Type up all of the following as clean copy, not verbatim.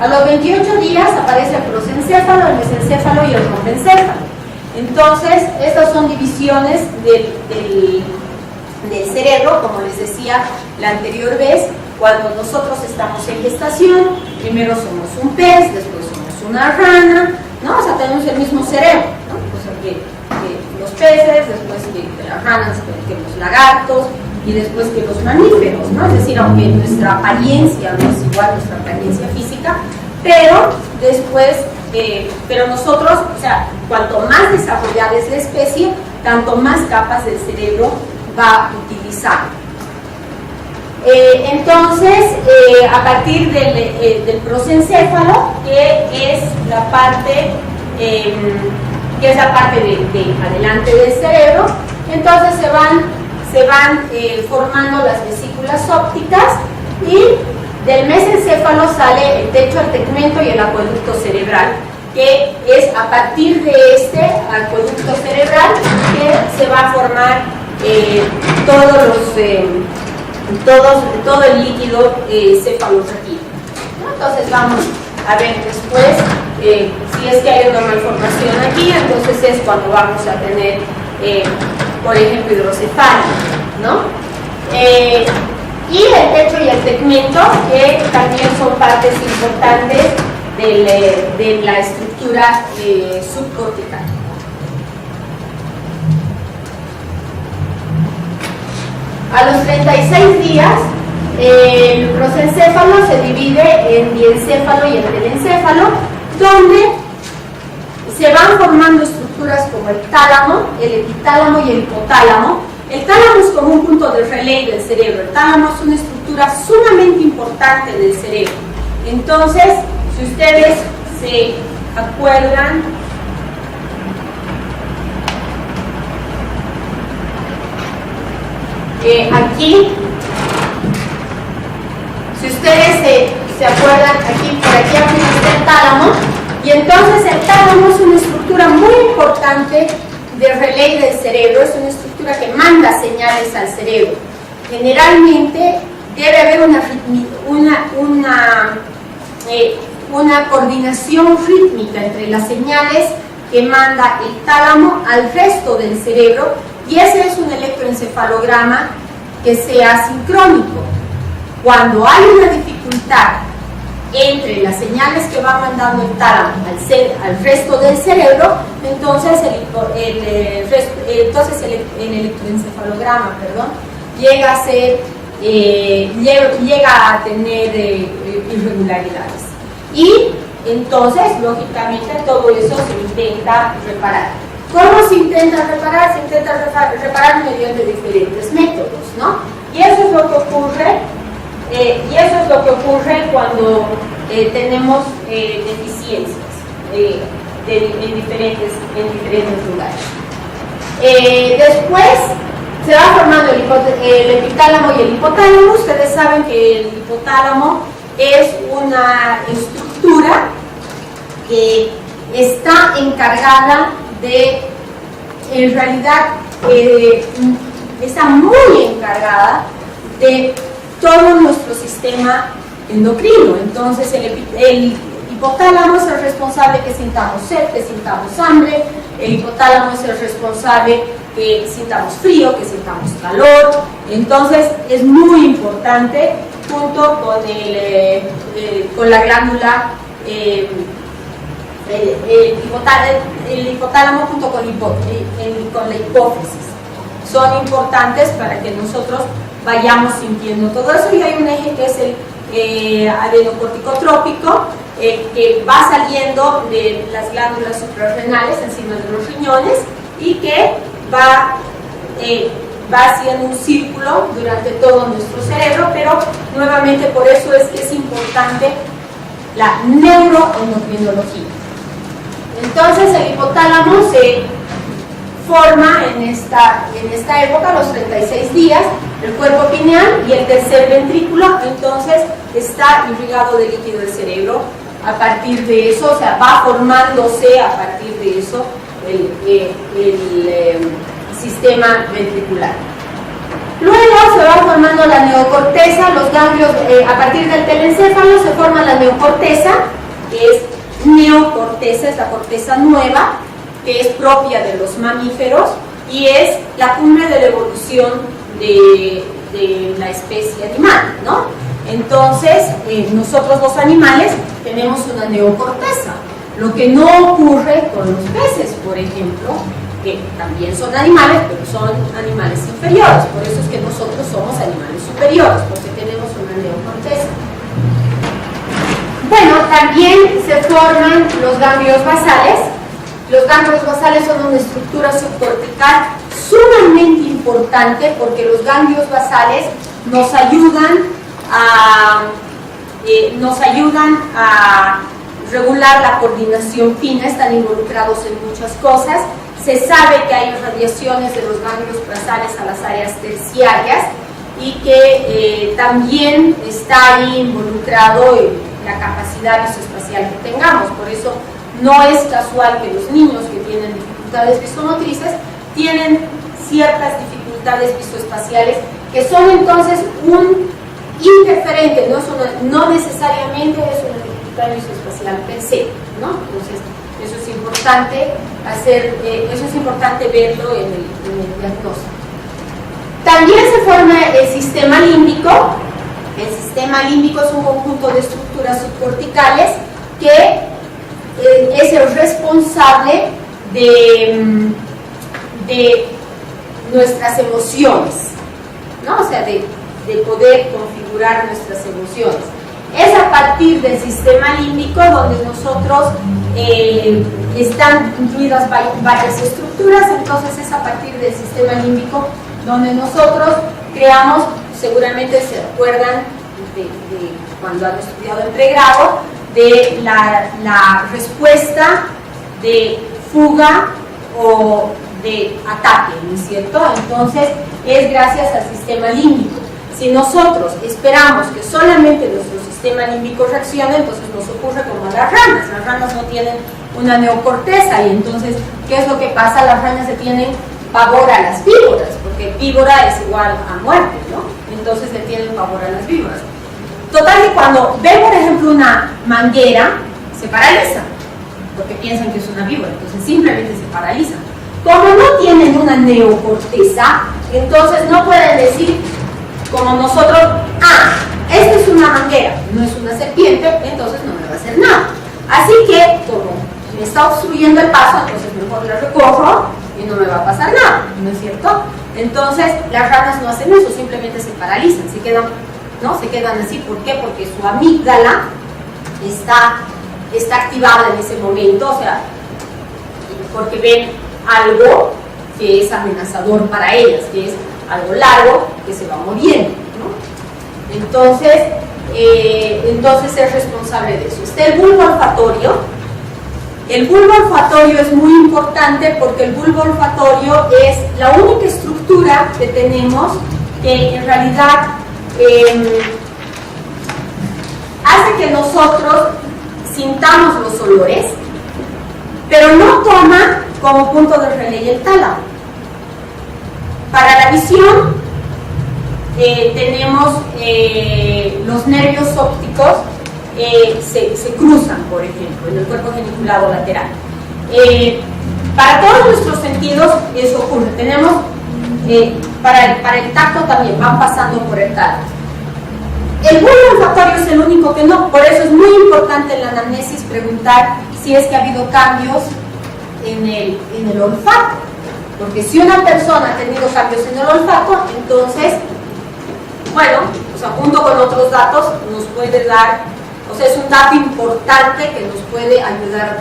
A los 28 días aparece el prosencéfalo, el mesencéfalo y el rompencéfalo. Entonces, estas son divisiones del cerebro, como les decía la anterior vez. Cuando nosotros estamos en gestación, primero somos un pez, después somos una rana, ¿no? O sea, tenemos el mismo cerebro, ¿no? O sea, que los peces, después que las ranas, que los lagartos, y después que los mamíferos, ¿no? Es decir, aunque nuestra apariencia no es igual, nuestra apariencia física, pero después, pero nosotros, o sea, cuanto más desarrollada es la especie, tanto más capas del cerebro va a utilizar. Entonces, a partir del prosencéfalo, que es la parte de adelante del cerebro, entonces se van formando las vesículas ópticas, y del mesencéfalo sale el techo, el tegmento y el acueducto cerebral, que es a partir de este acueducto cerebral que se va a formar todo el líquido cefalorraquídeo, ¿no? Entonces vamos a ver después si es que hay una malformación aquí, entonces es cuando vamos a tener por ejemplo hidrocefalia, ¿no? Y el techo y el tegmento, que también son partes importantes de la estructura subcortical. A los 36 días, el prosencéfalo se divide en diencéfalo y en telencéfalo, donde se van formando estructuras como el tálamo, el epitálamo y el hipotálamo. El tálamo es como un punto de relay del cerebro. El tálamo es una estructura sumamente importante del cerebro. Entonces, si ustedes se acuerdan, aquí, si ustedes se acuerdan, por aquí arriba está el tálamo, y entonces el tálamo es una estructura muy importante de relay del cerebro, es una estructura que manda señales al cerebro. Generalmente debe haber una coordinación rítmica entre las señales que manda el tálamo al resto del cerebro, y ese es un electroencefalograma que sea sincrónico. Cuando hay una dificultad entre las señales que va mandando el tálamo al resto del cerebro, entonces el electroencefalograma, llega a tener irregularidades. Y entonces, lógicamente, todo eso se intenta reparar. ¿Cómo se intenta reparar? Se intenta reparar mediante diferentes métodos, ¿no? Y eso es lo que ocurre, cuando tenemos deficiencias en diferentes lugares. Después se va formando el epitálamo y el hipotálamo. Ustedes saben que el hipotálamo es una estructura que está encargada en realidad está muy encargada de todo nuestro sistema endocrino. Entonces el hipotálamo es el responsable que sintamos sed, que sintamos hambre. El hipotálamo es el responsable que sintamos frío, que sintamos calor. Entonces es muy importante, junto con la glándula el hipotálamo junto con la hipófisis. Son importantes para que nosotros vayamos sintiendo todo eso. Y hay un eje que es el adenocorticotrópico, que va saliendo de las glándulas suprarrenales encima de los riñones, y que va haciendo un círculo durante todo nuestro cerebro. Pero nuevamente, por eso es que es importante la neuroendocrinología. Entonces el hipotálamo se forma en esta época, a los 36 días, el cuerpo pineal y el tercer ventrículo. Entonces está irrigado de líquido del cerebro. A partir de eso, o sea, va formándose a partir de eso el sistema ventricular. Luego se va formando la neocorteza, los ganglios, a partir del telencéfalo se forma la neocorteza, que es neocorteza, es la corteza nueva, que es propia de los mamíferos y es la cumbre de la evolución de la especie animal, ¿no? Entonces, nosotros los animales tenemos una neocorteza, lo que no ocurre con los peces, por ejemplo, que también son animales, pero son animales inferiores, por eso es que nosotros somos animales superiores, porque tenemos una neocorteza. Bueno, también se forman los ganglios basales. Los ganglios basales son una estructura subcortical sumamente importante porque los ganglios basales nos ayudan a regular la coordinación fina, están involucrados en muchas cosas. Se sabe que hay radiaciones de los ganglios basales a las áreas terciarias y que también está ahí involucrado la capacidad visoespacial que tengamos. Por eso no es casual que los niños que tienen dificultades visomotrices tienen ciertas dificultades visoespaciales que son entonces un interferente, no necesariamente es una dificultad visoespacial per se, ¿no? Entonces eso es importante verlo en el diagnóstico. También se forma el sistema límbico. El sistema límbico es un conjunto de estructuras subcorticales que es el responsable de nuestras emociones, ¿no? O sea, de poder configurar nuestras emociones. Es a partir del sistema límbico donde nosotros están incluidas varias estructuras, entonces es a partir del sistema límbico donde nosotros creamos, seguramente se acuerdan de cuando han estudiado en pregrado, de la respuesta de fuga o de ataque, ¿no es cierto? Entonces es gracias al sistema límbico. Si nosotros esperamos que solamente nuestro sistema límbico reaccione, entonces nos ocurre como a las ranas. Las ranas no tienen una neocorteza y entonces, ¿qué es lo que pasa? Las ranas se tienen pavor a las víboras, porque víbora es igual a muerte, ¿no? Entonces le tienen pavor a las víboras. Total que cuando ven, por ejemplo, una manguera, se paralizan, porque piensan que es una víbora, entonces simplemente se paralizan. Como no tienen una neocorteza, entonces no pueden decir, como nosotros, esta es una manguera, no es una serpiente, entonces no me va a hacer nada. Así que, como me está obstruyendo el paso, entonces mejor la recorro y no me va a pasar nada, ¿no es cierto? Entonces, las ranas no hacen eso, simplemente se paralizan, se quedan así. ¿Por qué? Porque su amígdala está activada en ese momento, o sea, porque ven algo que es amenazador para ellas, que es algo largo que se va moviendo, ¿no? Entonces es responsable de eso. Está el bulbo olfatorio. El bulbo olfatorio es muy importante porque el bulbo olfatorio es la única estructura que tenemos que en realidad hace que nosotros sintamos los olores, pero no toma como punto de relay el tálamo. Para la visión tenemos los nervios ópticos se cruzan, por ejemplo, en el cuerpo geniculado lateral. Para todos nuestros sentidos eso ocurre. Tenemos para el tacto también van pasando por el tálamo. El bulbo olfatorio es el único que no, por eso es muy importante en la anamnesis preguntar si es que ha habido cambios en el olfato, porque si una persona ha tenido cambios en el olfato, entonces, bueno, o sea, junto con otros datos nos puede dar, o sea, es un dato importante que nos puede ayudar a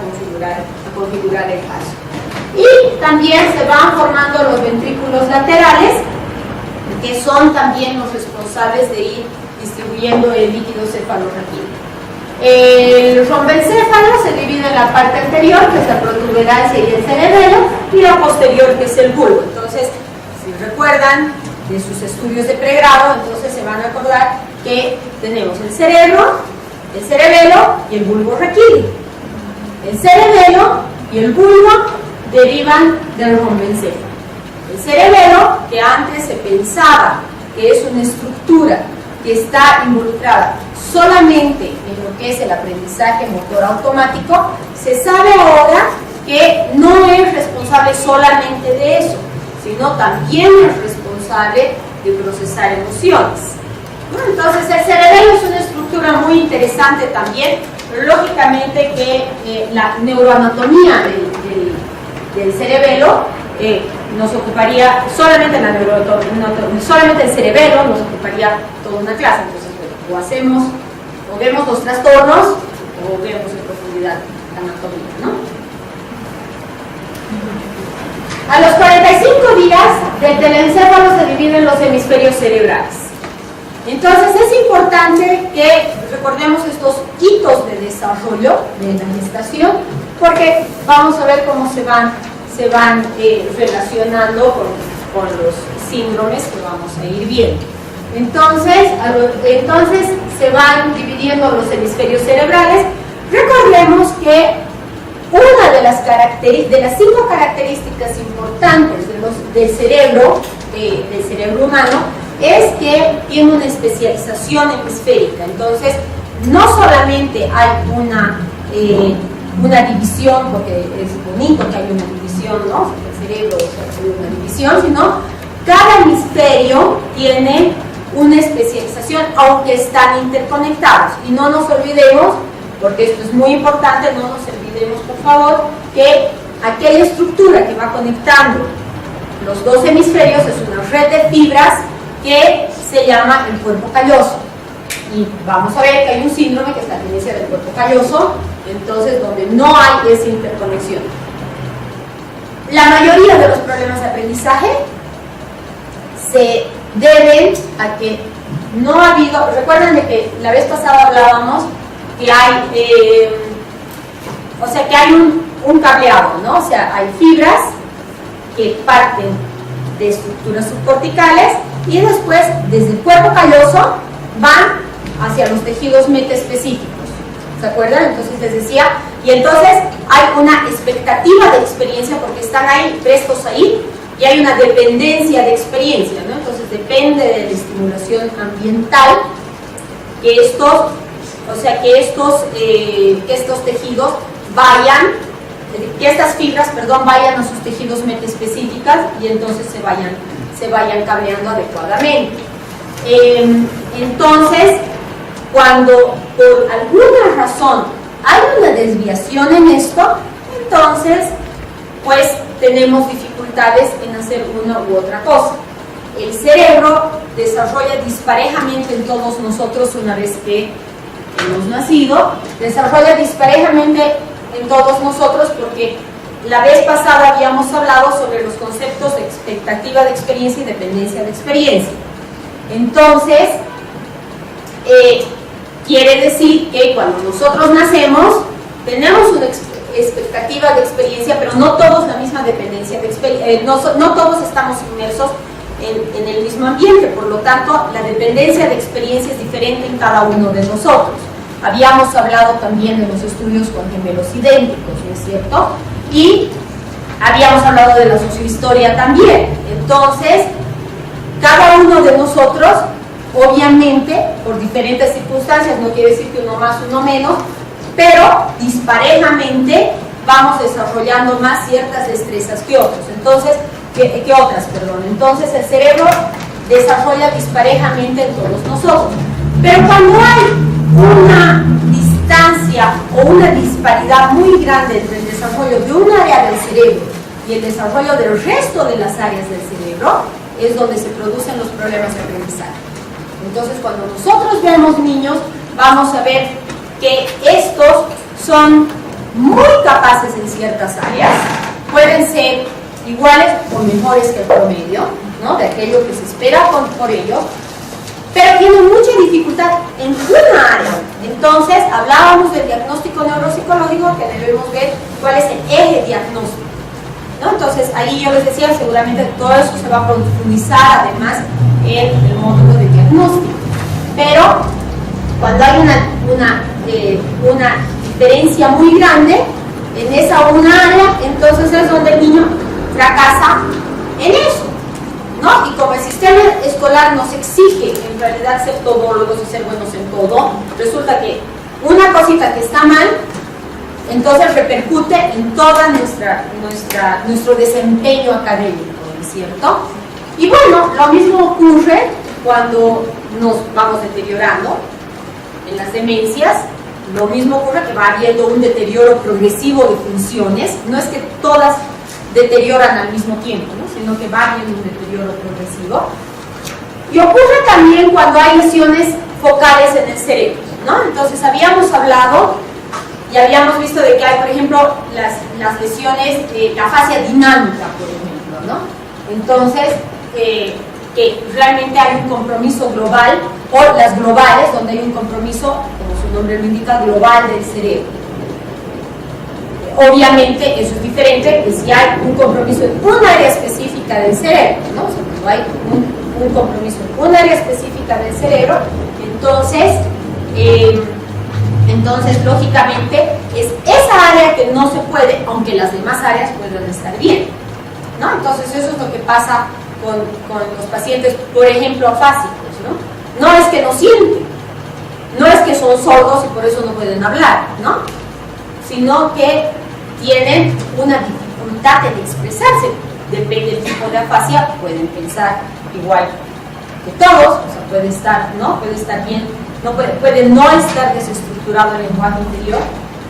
configurar el caso. Y también se van formando los ventrículos laterales, que son también los responsables de ir distribuyendo el líquido cefalorraquídeo. El rombencéfalo se divide en la parte anterior, que es la protuberancia y el cerebelo, y la posterior, que es el bulbo. Entonces, si recuerdan de sus estudios de pregrado, entonces se van a acordar que tenemos el cerebro, el cerebelo y el bulbo raquídeo. El cerebelo y el bulbo derivan del rombencéfalo. El cerebelo, que antes se pensaba que es una estructura que está involucrada solamente en lo que es el aprendizaje motor automático, se sabe ahora que no es responsable solamente de eso, sino también es responsable de procesar emociones. Entonces el cerebelo es una estructura muy interesante también, pero lógicamente que la neuroanatomía del cerebelo nos ocuparía solamente solamente el cerebelo nos ocuparía toda una clase. Entonces, bueno, o vemos los trastornos o vemos en profundidad la anatomía, ¿no? A los 45 días del telencéfalo se dividen los hemisferios cerebrales. Entonces es importante que recordemos estos hitos de desarrollo de la gestación, porque vamos a ver cómo se van relacionando con los síndromes que vamos a ir viendo. Entonces se van dividiendo los hemisferios cerebrales. Recordemos que una de las 5 características importantes del cerebro humano es que tiene una especialización hemisférica. Entonces no solamente hay una división, porque es bonito que haya una división, ¿no? El cerebro tiene una división, sino cada hemisferio tiene una especialización, aunque están interconectados. Y no nos olvidemos, porque esto es muy importante, no nos olvidemos por favor, que aquella estructura que va conectando los dos hemisferios es una red de fibras que se llama el cuerpo calloso. Y vamos a ver que hay un síndrome que es la tenencia del cuerpo calloso, entonces donde no hay esa interconexión. La mayoría de los problemas de aprendizaje se deben a que no ha habido, recuerden de que la vez pasada hablábamos que hay, que hay un cableado, ¿no? O sea, hay fibras que parten de estructuras subcorticales y después desde el cuerpo calloso van hacia los tejidos metaespecíficos. ¿Se acuerdan? Entonces les decía, y entonces hay una expectativa de experiencia porque están ahí, prestos ahí, y hay una dependencia de experiencia, ¿no? Entonces depende de la estimulación ambiental que estos tejidos vayan, que estas fibras, vayan a sus tejidos metaespecíficas y entonces se vayan cableando adecuadamente. Entonces, cuando por alguna razón hay una desviación en esto, entonces pues tenemos dificultades en hacer una u otra cosa. El cerebro desarrolla disparejamente en todos nosotros una vez que hemos nacido, desarrolla disparejamente en todos nosotros porque la vez pasada habíamos hablado sobre los conceptos de expectativa de experiencia y dependencia de experiencia. Entonces, quiere decir que cuando nosotros nacemos tenemos una expectativa de experiencia, pero no todos la misma dependencia de experiencia, no todos estamos inmersos en el mismo ambiente, por lo tanto la dependencia de experiencia es diferente en cada uno de nosotros. Habíamos hablado también de los estudios con gemelos idénticos, ¿no es cierto? Y habíamos hablado de la sociohistoria también. Entonces, cada uno de nosotros, obviamente, por diferentes circunstancias, no quiere decir que uno más, uno menos, pero disparejamente vamos desarrollando más ciertas destrezas que otros. Entonces, que otras. Entonces, el cerebro desarrolla disparejamente en todos nosotros. Pero cuando hay una distancia o una disparidad muy grande entre el desarrollo de un área del cerebro y el desarrollo del resto de las áreas del cerebro, es donde se producen los problemas de aprendizaje. Entonces, cuando nosotros vemos niños, vamos a ver que estos son muy capaces en ciertas áreas, pueden ser iguales o mejores que el promedio, ¿no? De aquello que se espera por ellos, pero tienen mucha dificultad en una área. Entonces, hablábamos del diagnóstico neuropsicológico, que debemos ver cuál es el eje diagnóstico, ¿no? Entonces, ahí yo les decía, seguramente todo eso se va a profundizar además en el módulo de diagnóstico. Pero, cuando hay una diferencia muy grande en esa una área, entonces es donde el niño fracasa en eso. ¿no? Y como el sistema escolar nos exige en realidad ser todólogos y ser buenos en todo, resulta que una cosita que está mal, entonces repercute en toda nuestro desempeño académico, ¿no es cierto? Y bueno, lo mismo ocurre cuando nos vamos deteriorando en las demencias. Lo mismo ocurre que va habiendo un deterioro progresivo de funciones. No es que todas deterioran al mismo tiempo, ¿no? Sino que va habiendo un deterioro progresivo. Y ocurre también cuando hay lesiones focales en el cerebro, ¿no? Entonces habíamos hablado y habíamos visto de que hay, por ejemplo, las lesiones, la fascia dinámica, por ejemplo, ¿no? Entonces, que realmente hay un compromiso global, o las globales, donde hay un compromiso, como su nombre lo indica, global del cerebro. Obviamente eso es diferente que si hay un compromiso en un área específica del cerebro, ¿no? O sea, cuando hay un compromiso en un área específica del cerebro, entonces lógicamente es esa área que no se puede, aunque las demás áreas puedan estar bien, ¿no? Entonces eso es lo que pasa con los pacientes, por ejemplo, afásicos, ¿no? No es que no sienten, no es que son sordos y por eso no pueden hablar, ¿no? Sino que tienen una dificultad en expresarse. Depende del tipo de afasia, pueden pensar igual que todos, o sea, puede estar, ¿no? Puede estar bien, puede no estar desestructurado el lenguaje interior,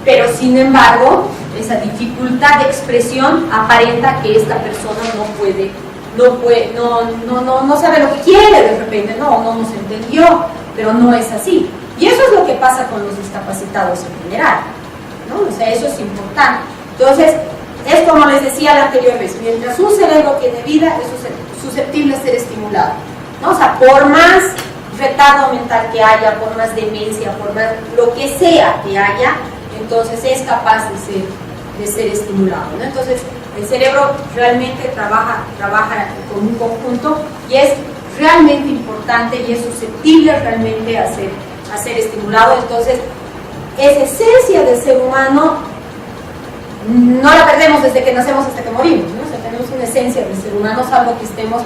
pero sin embargo, esa dificultad de expresión aparenta que esta persona no sabe lo que quiere de repente, no nos entendió, pero no es así. Y eso es lo que pasa con los discapacitados en general, ¿no? O sea, eso es importante. Entonces, es como les decía la anterior vez, mientras un cerebro tiene vida, es susceptible a ser estimulado, ¿no? O sea, por más retardo mental que haya, por más demencia, por más lo que sea que haya, entonces es capaz de ser estimulado, ¿no? Entonces, el cerebro realmente trabaja con un conjunto y es realmente importante y es susceptible realmente a ser estimulado. Entonces, esa esencia del ser humano no la perdemos desde que nacemos hasta que morimos, ¿no? O sea, tenemos una esencia del ser humano, salvo que estemos,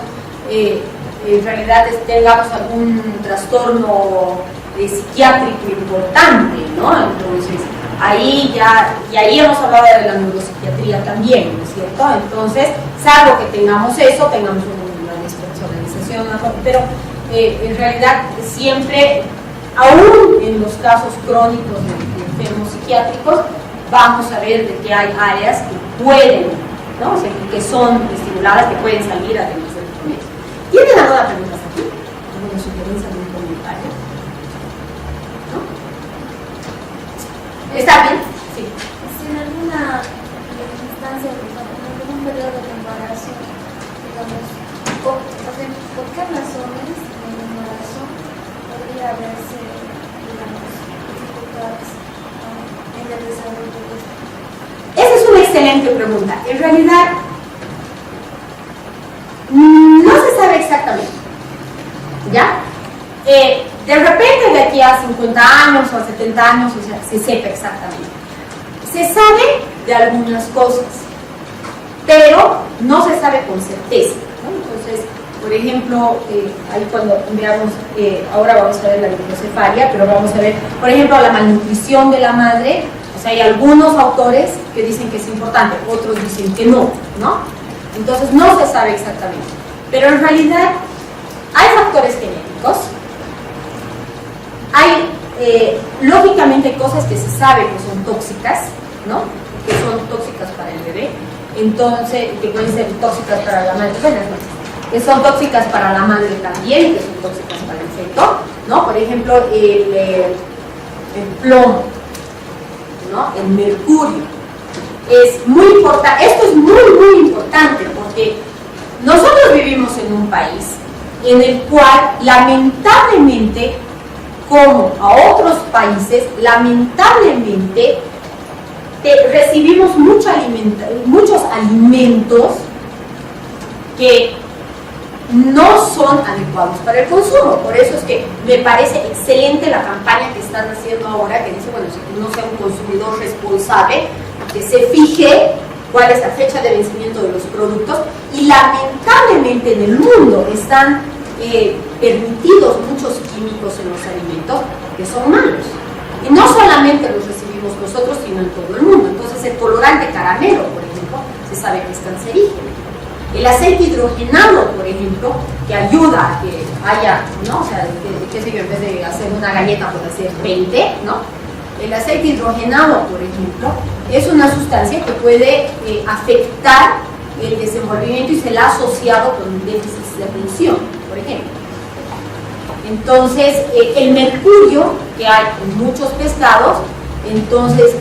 en realidad tengamos algún trastorno psiquiátrico importante, ¿no? Entonces, ahí hemos hablado de la neuropsiquiatría también, ¿no es cierto? Entonces, salvo que tengamos eso, tengamos una despersonalización, pero en realidad siempre, aún en los casos crónicos de enfermos psiquiátricos, vamos a ver de que hay áreas que pueden, ¿no? O sea, que son estimuladas, que pueden salir además del promedio. ¿Tienen alguna pregunta aquí? ¿Alguna sugerencia, algún comentario? ¿No? ¿Está bien? Sí. Si en alguna instancia, en algún periodo de embarazo, digamos, ¿por qué razones en el embarazo podría haberse, digamos, dificultades en el desarrollo de esto? Esa es una excelente pregunta. En realidad, no se sabe exactamente, ¿ya? De repente de aquí a 50 años o a 70 años, o sea, se sepa exactamente. Se sabe de algunas cosas, pero no se sabe con certeza, ¿no? Entonces, por ejemplo, ahí cuando veamos, ahora vamos a ver la microcefalia, pero vamos a ver, por ejemplo, la malnutrición de la madre. O sea, hay algunos autores que dicen que es importante, otros dicen que no, ¿no? Entonces no se sabe exactamente. Pero en realidad hay factores genéticos, hay lógicamente cosas que se sabe que son tóxicas, ¿no? Que son tóxicas para el bebé, entonces, que pueden ser tóxicas para la madre, que son tóxicas para la madre también, que son tóxicas para el feto, ¿no? Por ejemplo, el plomo, ¿no? El mercurio. Es muy importante, esto es muy importante porque nosotros vivimos en un país en el cual lamentablemente, como a otros países, lamentablemente recibimos muchos alimentos que no son adecuados para el consumo. Por eso es que me parece excelente la campaña que están haciendo ahora, que dice, bueno, si no sea un consumidor responsable, que se fije cuál es la fecha de vencimiento de los productos, y lamentablemente en el mundo están permitidos muchos químicos en los alimentos que son malos. Y no solamente los recibimos nosotros, sino en todo el mundo. Entonces el colorante caramelo, por ejemplo, se sabe que es cancerígeno. El aceite hidrogenado, por ejemplo, que ayuda a que haya, ¿no? O sea, qué sé yo, en vez de hacer una galleta, puede hacer 20, ¿no? El aceite hidrogenado, por ejemplo, es una sustancia que puede afectar el desenvolvimiento y se la ha asociado con déficits de atención, por ejemplo. Entonces, el mercurio que hay en muchos pescados, entonces,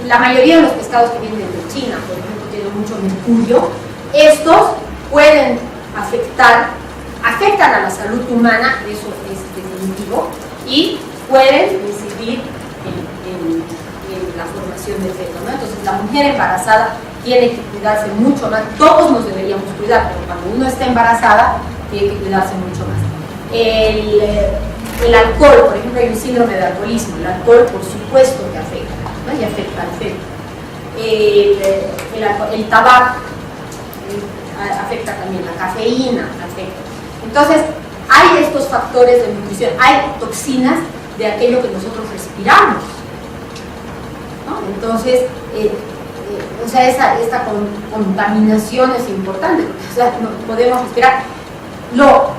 la mayoría de los pescados que vienen de China, por ejemplo, tienen mucho mercurio. Estos pueden afectan a la salud humana, eso es definitivo, y pueden incidir en la formación del feto, ¿no? Entonces, la mujer embarazada tiene que cuidarse mucho más. Todos nos deberíamos cuidar, pero cuando uno está embarazada, tiene que cuidarse mucho más. El alcohol, por ejemplo, hay un síndrome de alcoholismo. El alcohol, por supuesto, que afecta, ¿no? Y afecta al feto. El tabaco afecta también, la cafeína afecta. Entonces, hay estos factores de nutrición, hay toxinas de aquello que nosotros respiramos, ¿no? Entonces, o sea, esta contaminación es importante, porque, o sea, no podemos respirar. Lo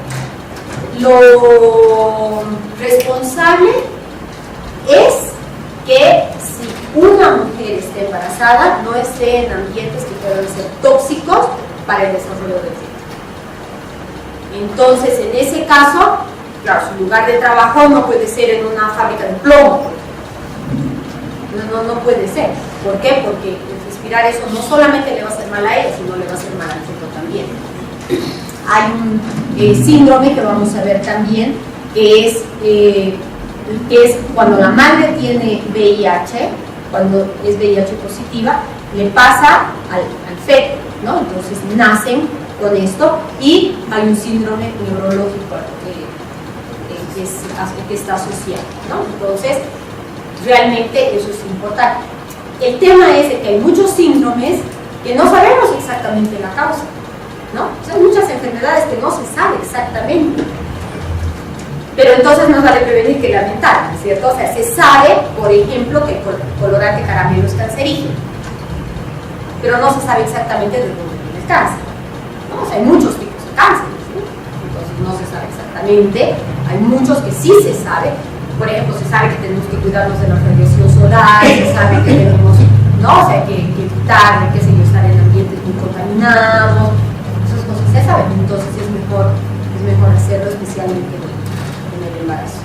responsable es que si una mujer está embarazada, no esté en ambientes que puedan ser tóxicos para el desarrollo del feto. Entonces, en ese caso, claro, su lugar de trabajo no puede ser en una fábrica de plomo. No puede ser. ¿Por qué? Porque respirar eso no solamente le va a hacer mal a ella, sino le va a hacer mal al feto también. Hay un síndrome que vamos a ver también, que es cuando la madre tiene VIH, cuando es VIH positiva, le pasa al feto, ¿no? Entonces nacen con esto y hay un síndrome neurológico que está asociado, ¿no? Entonces, realmente eso es importante. El tema es de que hay muchos síndromes que no sabemos exactamente la causa, ¿no? O sea, hay muchas enfermedades que no se sabe exactamente. Pero entonces más vale prevenir que lamentar, ¿no es cierto? O sea, se sabe, por ejemplo, que el colorante caramelo es cancerígeno, pero no se sabe exactamente de dónde viene el cáncer, ¿no? O sea, hay muchos tipos de cáncer, ¿sí? Entonces no se sabe exactamente. Hay muchos que sí se sabe. Por ejemplo, se sabe que tenemos que cuidarnos de la radiación solar, se sabe que tenemos, ¿no? O sea, que evitar, qué sé yo, estar en ambientes muy contaminados. Esas cosas se saben. Entonces es mejor hacerlo, especialmente en el embarazo.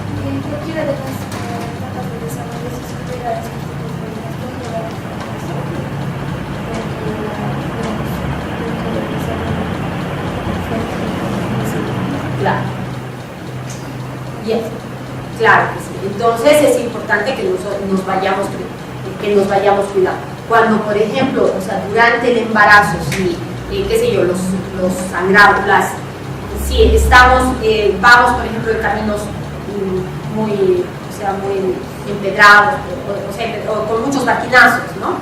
Cualquiera de las etapas de desarrollo se supera este tipo de problemas puede llevar a la Claro. Bien. Claro que sí. Entonces es importante que nos vayamos cuidando. Cuando, por ejemplo, o sea, durante el embarazo, si, qué sé yo, los sangrados, si vamos, por ejemplo, en caminos muy empedrados, o con muchos baquinazos, ¿no?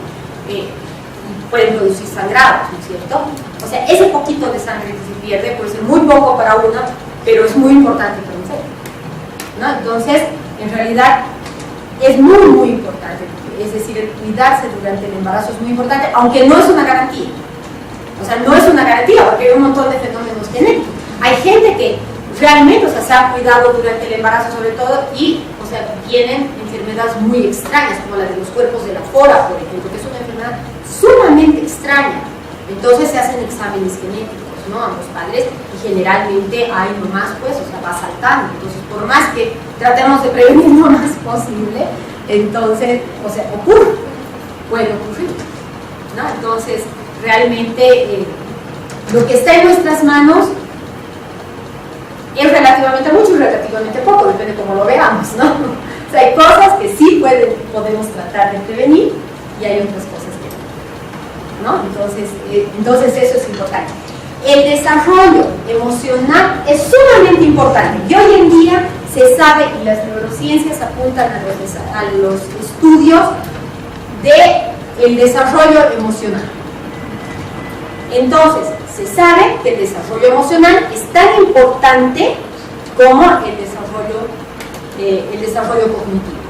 Pueden producir sangrados, ¿no es cierto? O sea, ese poquito de sangre que se pierde puede ser muy poco para una, pero es muy importante para un feto, ¿no? Entonces, en realidad, es muy, muy importante. Es decir, el cuidarse durante el embarazo es muy importante, aunque no es una garantía. O sea, no es una garantía, porque hay un montón de fenómenos genéticos. Hay gente que realmente, o sea, se ha cuidado durante el embarazo sobre todo y, o sea, tienen enfermedades muy extrañas, como la de los cuerpos de la fora, por ejemplo, que es una enfermedad sumamente extraña. Entonces se hacen exámenes genéticos, ¿no? A los padres, y generalmente hay nomás, pues, o sea, va saltando. Entonces, por más que tratemos de prevenir lo más posible, entonces, o sea, puede ocurrir, ¿no? Entonces, realmente lo que está en nuestras manos es relativamente mucho y relativamente poco, depende de cómo lo veamos, ¿no? O sea, hay cosas que sí podemos tratar de prevenir y hay otras cosas que no, ¿no? Entonces eso es importante. El desarrollo emocional es sumamente importante y hoy en día se sabe, y las neurociencias apuntan a los estudios de el desarrollo emocional. Entonces, se sabe que el desarrollo emocional es tan importante como el desarrollo cognitivo.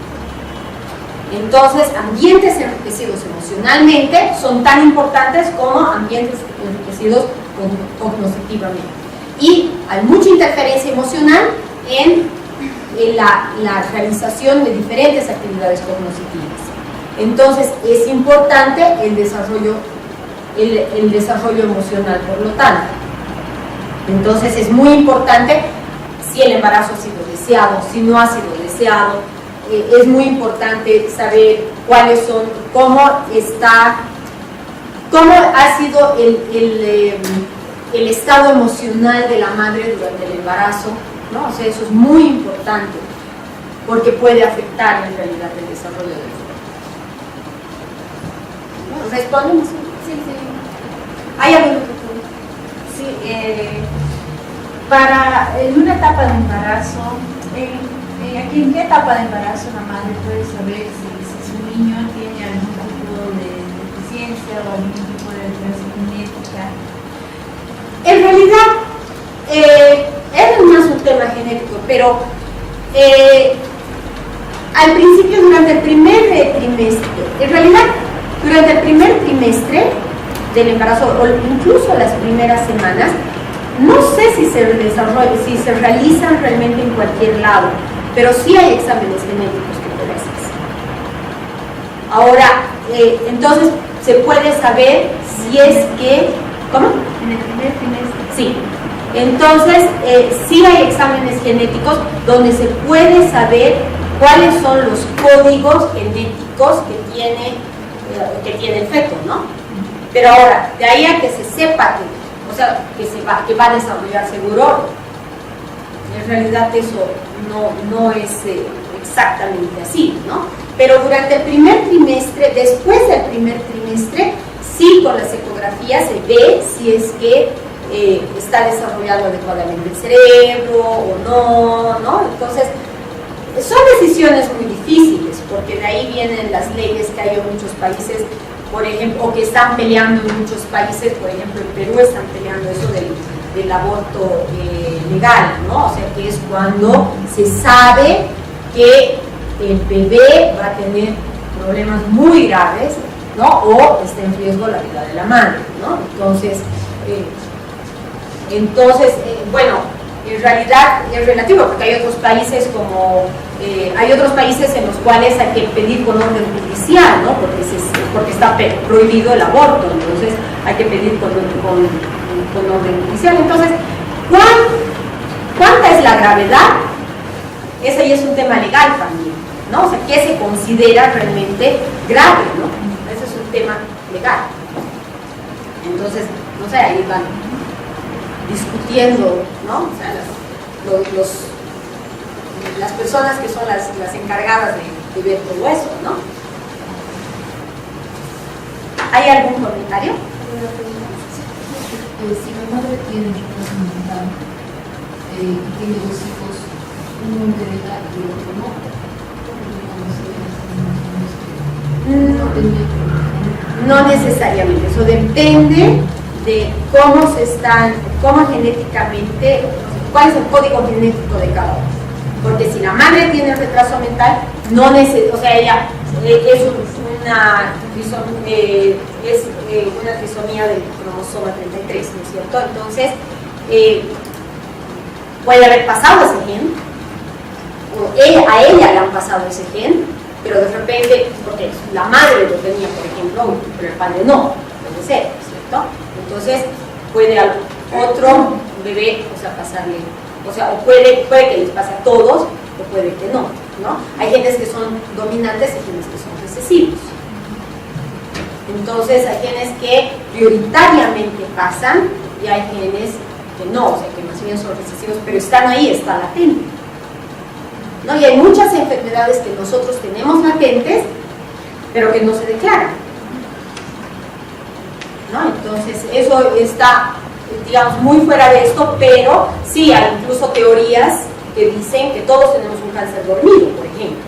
Entonces, ambientes enriquecidos emocionalmente son tan importantes como ambientes enriquecidos cognitivamente. Y hay mucha interferencia emocional en la realización de diferentes actividades cognitivas. Entonces, es importante el desarrollo emocional, por lo tanto. Entonces, es muy importante si el embarazo ha sido deseado, si no ha sido deseado. Es muy importante saber cuáles son, cómo ha sido el estado emocional de la madre durante el embarazo, ¿no? O sea, eso es muy importante porque puede afectar en realidad el desarrollo del feto. ¿Responden? Sí, sí. ¿Hay algo? Sí, en una etapa de embarazo, ¿en qué etapa de embarazo la madre puede saber si su niño tiene algún tipo de deficiencia o algún tipo de alteración genética? En realidad, es más un tema genético, pero al principio, durante el primer trimestre, en realidad, durante el primer trimestre del embarazo, o incluso las primeras semanas, no sé si se realizan realmente en cualquier lado, pero sí hay exámenes genéticos que pueden hacerse. Ahora, entonces, se puede saber si es que... ¿Cómo? En el primer trimestre. Sí. Entonces, sí hay exámenes genéticos donde se puede saber cuáles son los códigos genéticos que tiene el feto, ¿no? Pero ahora, de ahí a que se sepa que va a desarrollar seguro, en realidad eso no es exactamente así, ¿no? Pero durante el primer trimestre, después del primer trimestre, sí, con las ecografías se ve si es que está desarrollando adecuadamente el cerebro o no. Entonces, son decisiones muy difíciles, porque de ahí vienen las leyes que hay en muchos países, por ejemplo, o que están peleando en muchos países, por ejemplo, en Perú están peleando eso del aborto legal, ¿no? O sea, que es cuando se sabe que el bebé va a tener problemas muy graves, ¿no? O está en riesgo la vida de la madre, ¿no? Entonces, bueno, en realidad es relativo, porque hay otros países en los cuales hay que pedir con orden judicial, ¿no? Porque está prohibido el aborto, entonces hay que pedir con orden judicial. Entonces, ¿cuánta es la gravedad? Ese ya es un tema legal también, ¿no? O sea, ¿qué se considera realmente grave, ¿no? Ese es un tema legal. Entonces, no sé, ahí van discutiendo, ¿no? O sea, las personas que son las encargadas de ver todo eso, ¿no? ¿Hay algún comentario? Si la madre tiene retraso mental y tiene dos hijos, uno hereda y el otro no, No necesariamente, eso depende de cómo genéticamente, cuál es el código genético de cada uno. Porque si la madre tiene retraso mental, o sea, ella es una trisomía del cromosoma 33, ¿no es cierto? Entonces, puede haber pasado ese gen, o a ella le han pasado ese gen, pero de repente, porque la madre lo tenía, por ejemplo, pero el padre no, puede ser, ¿cierto? Entonces, puede al otro bebé, o sea, pasarle, o sea, o puede que les pase a todos, o puede que no, ¿no? Hay genes que son dominantes y genes que son recesivos. Entonces, hay genes que prioritariamente pasan y hay genes que no, o sea, que más bien son recesivos, pero están ahí, está latente, ¿no? Y hay muchas enfermedades que nosotros tenemos latentes, pero que no se declaran, ¿no? Entonces, eso está, digamos, muy fuera de esto, pero sí hay incluso teorías que dicen que todos tenemos un cáncer dormido, por ejemplo,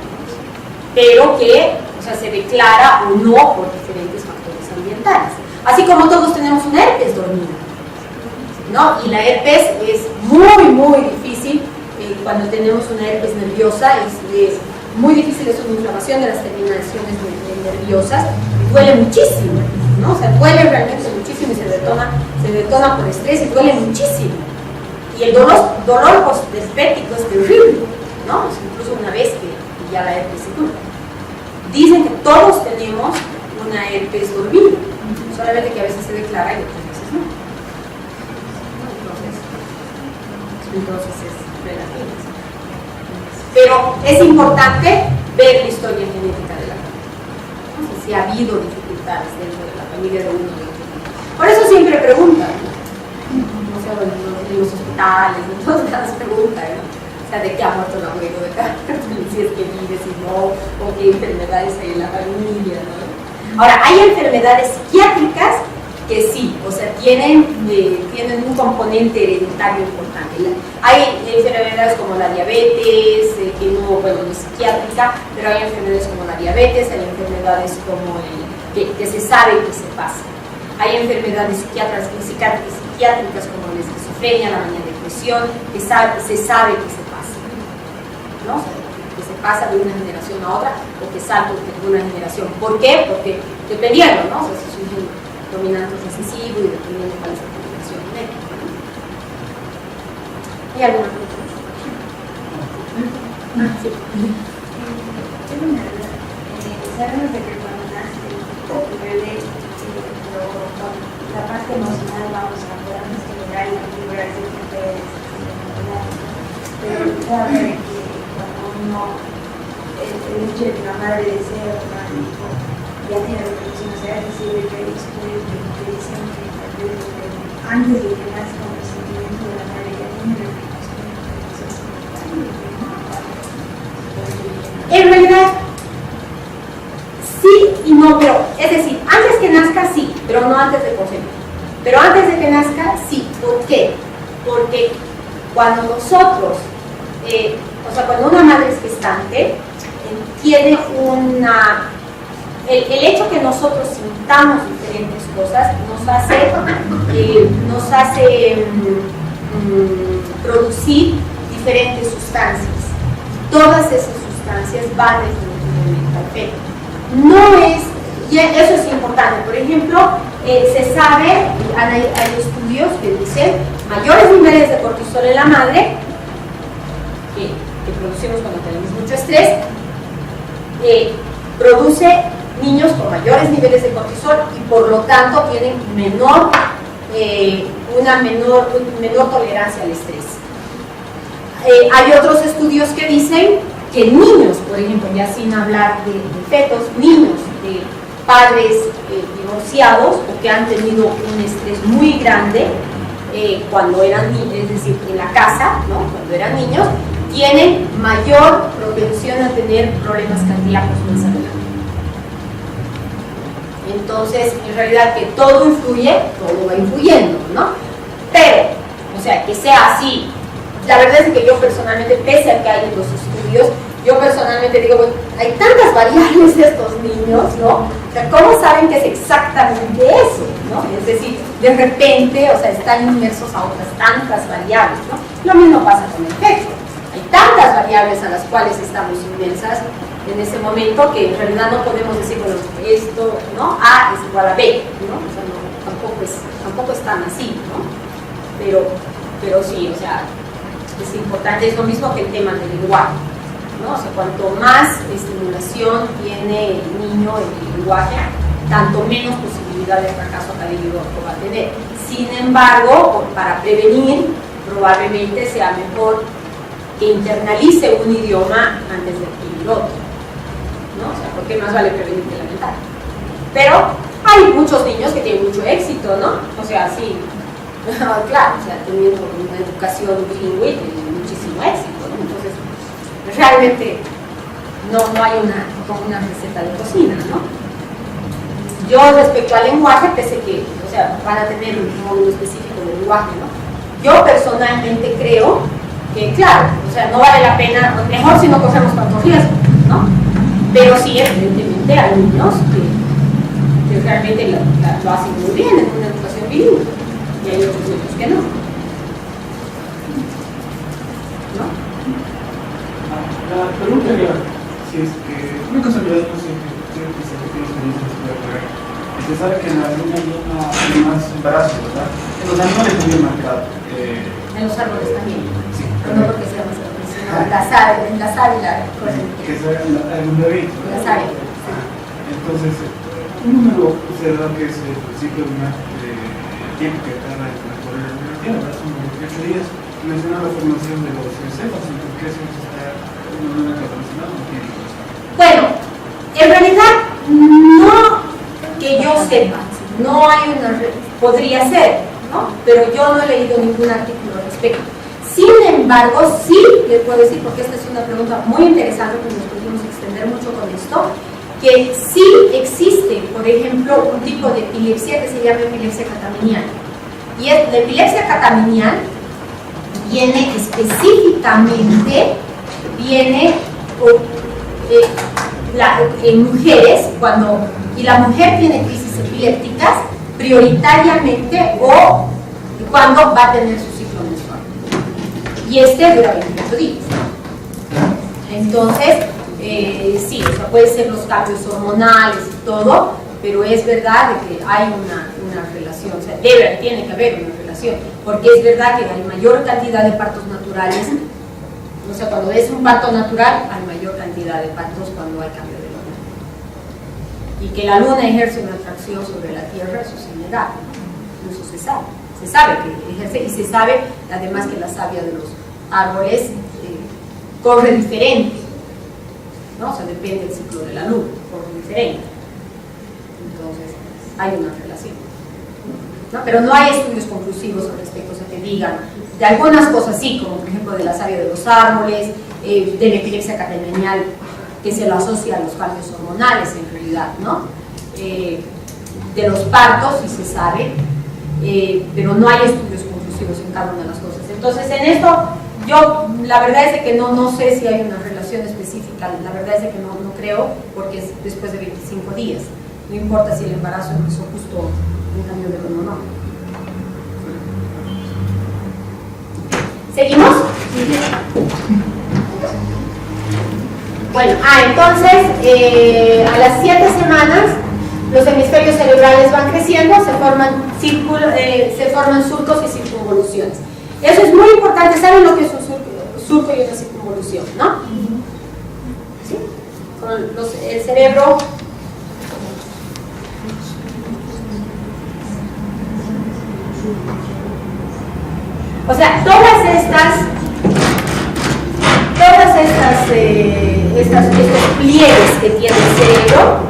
pero que, o o sea, se declara o no por diferentes factores ambientales. Así como todos tenemos una herpes dormida, ¿no? Y la herpes es muy difícil cuando tenemos una herpes nerviosa, es muy difícil, es una inflamación de las terminaciones nerviosas, duele muchísimo, ¿no? O sea, duele realmente muchísimo y se detona por estrés y duele muchísimo. Y el dolor postherpético es terrible, ¿no? Es incluso una vez que ya la herpes se cura. Dicen que todos tenemos una herpes dormida, solamente que a veces se declara y otras veces no. Entonces es relativo. Pero es importante ver la historia genética de la familia. No sé si ha habido dificultades dentro de la familia de uno de los niños. Por eso siempre preguntan, ¿no? O sea, bueno, en los hospitales, en todas las preguntas, ¿no? O sea, de qué ha muerto el abuelo, de qué, si es que vive, si no, o qué enfermedades hay en la familia, ¿no? Ahora, hay enfermedades psiquiátricas que sí, o sea, tienen un componente hereditario importante. Hay enfermedades como la diabetes, que no es psiquiátrica, pero hay enfermedades como la diabetes, hay enfermedades como que se sabe que se pasa. Hay enfermedades psiquiátricas como la esquizofrenia, la mania depresión, que se sabe que se pasa, ¿no? O sea, que se pasa de una generación a otra o que salta de una generación. ¿Por qué? Porque dependiendo, ¿no? O sea, si es un dominante recesivo y dependiendo cuál es la combinación genética. ¿Hay alguna pregunta? Sí. Tengo una duda. Sabemos de que cuando nace el bebé, la parte emocional vamos a poder generar y configurar siempre pero sabe que cuando uno, el hecho de que la madre desea tomar un hijo, ya tiene reproducción, o sea, es decir, que hay estudios que dicen que antes de que nazca un sentimiento de la madre ya tiene reproducción. En realidad, sí y no, pero es decir, antes que nazca sí, pero no antes de concebir. Pero antes de que nazca sí. ¿Por qué? Porque cuando nosotros, o sea, cuando una madre es gestante, tiene el hecho que nosotros sintamos diferentes cosas nos hace producir diferentes sustancias. Todas esas sustancias van definitivamente al feto. No es, y eso es importante, por ejemplo, se sabe, hay estudios que dicen mayores niveles de cortisol en la madre, que producimos cuando tenemos mucho estrés, produce niños con mayores niveles de cortisol y por lo tanto tienen menor tolerancia al estrés. Hay otros estudios que dicen que niños, por ejemplo, ya sin hablar de fetos, niños de padres divorciados o que han tenido un estrés muy grande cuando eran niños, es decir, en la casa, ¿no? Cuando eran niños, tienen mayor propensión a tener problemas cardíacos más adelante. Entonces, en realidad que todo influye, todo va influyendo, ¿no? Pero, o sea, que sea así. La verdad es que yo personalmente, pese a que hay en los estudios, yo personalmente digo, bueno, hay tantas variables de estos niños, ¿no? O sea, ¿cómo saben que es exactamente eso, ¿no? Es decir, de repente, o sea, están inmersos a otras tantas variables, ¿no? Lo mismo pasa con el sexo. Hay tantas variables a las cuales estamos inmersas en ese momento que en realidad no podemos decir, bueno, esto, ¿no? A es igual a B, ¿no? O sea, tampoco es tan así, ¿no? Pero sí, o sea, es importante, es lo mismo que el tema del lenguaje, ¿no? O sea, cuanto más estimulación tiene el niño en el lenguaje, tanto menos posibilidad de fracaso académico va a tener. Sin embargo, para prevenir, probablemente sea mejor que internalice un idioma antes de adquirir otro, ¿no? O sea, porque más vale prevenir que lamentar. Pero hay muchos niños que tienen mucho éxito, ¿no? O sea, sí, claro, o sea, teniendo una educación bilingüe tienen muchísimo éxito, ¿no? Entonces, realmente no hay una receta de cocina, ¿no? Yo respecto al lenguaje, pese que, o sea, van a tener un módulo específico de lenguaje, ¿no? Yo personalmente creo que, claro, o sea, no vale la pena, mejor si no cogemos tantos riesgos, ¿no? Pero sí, evidentemente obviamente hay niños que realmente lo hacen muy bien en una educación bilingüe y hay otros niños que no. ¿No? La pregunta era, si es que una casualidad, no sé, creo que se tiene experiencia y se sabe que en la luna hay más embarazo, ¿verdad? En los animales también marcado. En los árboles también, Sí. pero no porque seamos árboles, sino en la sábila, Que sea un bebé. en la sábila. Entonces, un número se da que es el ciclo lunar, el tiempo que tarda en recorrer la Tierra, ¿verdad? Son 28 días. Menciona la formación de los céfalos, ¿en qué se está relacionado? Bueno, en realidad no que yo sepa, no hay una, podría ser, ¿no? Pero yo no he leído ningún artículo al respecto. Sin embargo, sí les puedo decir, porque esta es una pregunta muy interesante, que nos podemos extender mucho con esto, que sí existe, por ejemplo, un tipo de epilepsia que se llama epilepsia catamenial. Y la epilepsia catamenial viene específicamente, en mujeres, y la mujer tiene crisis epilépticas prioritariamente o cuando va a tener su ciclo menstrual. Y dura 28 días. Entonces, sí, o sea, puede ser los cambios hormonales y todo, pero es verdad de que hay una relación, o sea, tiene que haber una relación, porque es verdad que hay mayor cantidad de partos naturales, o sea, cuando es un parto natural, hay mayor cantidad de partos cuando hay cambio de luna. Y que la luna ejerce una atracción sobre la Tierra, eso es innegable, ¿no? Eso se sabe que ejerce, y se sabe además que la savia de los árboles corre diferente, ¿no? O sea, depende del ciclo de la luna, corre diferente. Entonces, hay una relación, ¿no? Pero no hay estudios conclusivos al respecto, o sea, que digan de algunas cosas sí, como por ejemplo de la savia de los árboles, de la epilepsia catamenial, que se lo asocia a los cambios hormonales en realidad, ¿no? De los partos sí se sabe, pero no hay estudios conclusivos en cada una de las cosas. Entonces, en esto, yo la verdad es de que no sé si hay una relación específica, la verdad es de que no creo, porque es después de 25 días. No importa si el embarazo empezó justo en cambio de luna o no. ¿Seguimos? Bueno, entonces a las 7 semanas los hemisferios cerebrales van creciendo, se forman surcos y circunvoluciones. Eso es muy importante. ¿Saben lo que es un surco y una circunvolución, no? ¿Sí? El cerebro o sea, todas estos pliegues que tiene el cerebro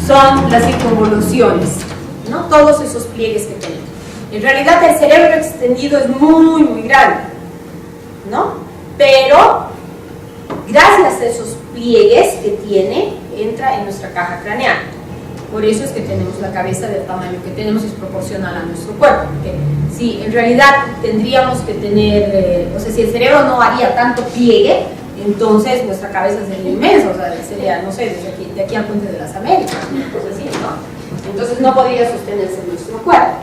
son las circunvoluciones, ¿no? Todos esos pliegues que tenemos. En realidad el cerebro extendido es muy, muy grande, ¿no? Pero gracias a esos pliegues que tiene, entra en nuestra caja craneal. Por eso es que tenemos la cabeza del tamaño que tenemos, es proporcional a nuestro cuerpo. Porque si en realidad tendríamos que tener, o sea, si el cerebro no haría tanto pliegue, entonces nuestra cabeza sería inmensa, o sea, sería, no sé, de aquí al Puente de las Américas, una cosa así, ¿no? Entonces no podría sostenerse nuestro cuerpo.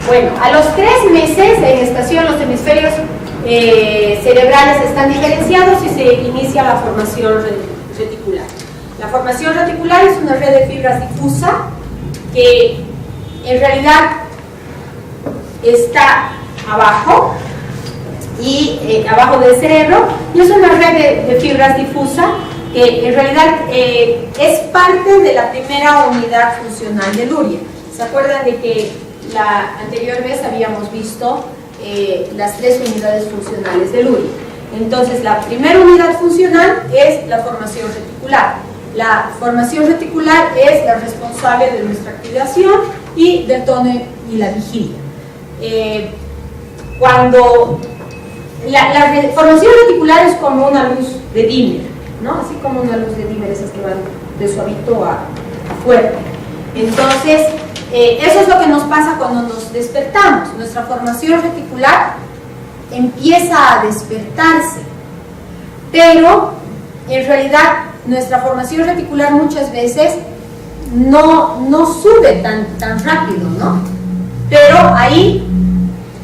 Bueno, a los 3 meses de gestación los hemisferios cerebrales están diferenciados y se inicia la formación reticular. La formación reticular es una red de fibras difusa que en realidad está abajo del cerebro, y es una red de fibras difusa que en realidad es parte de la primera unidad funcional de Luria. ¿Se acuerdan de que la anterior vez habíamos visto las 3 unidades funcionales de Luria? Entonces, la primera unidad funcional es la formación reticular. La formación reticular es la responsable de nuestra activación y del tono y la vigilia. Cuando la formación reticular es como una luz de dimmer, ¿no? Así como una luz de dimmer, esas que van de suavito a fuerte. Entonces, eso es lo que nos pasa cuando nos despertamos. Nuestra formación reticular empieza a despertarse, pero en realidad nuestra formación reticular muchas veces no sube tan rápido, ¿no? Pero ahí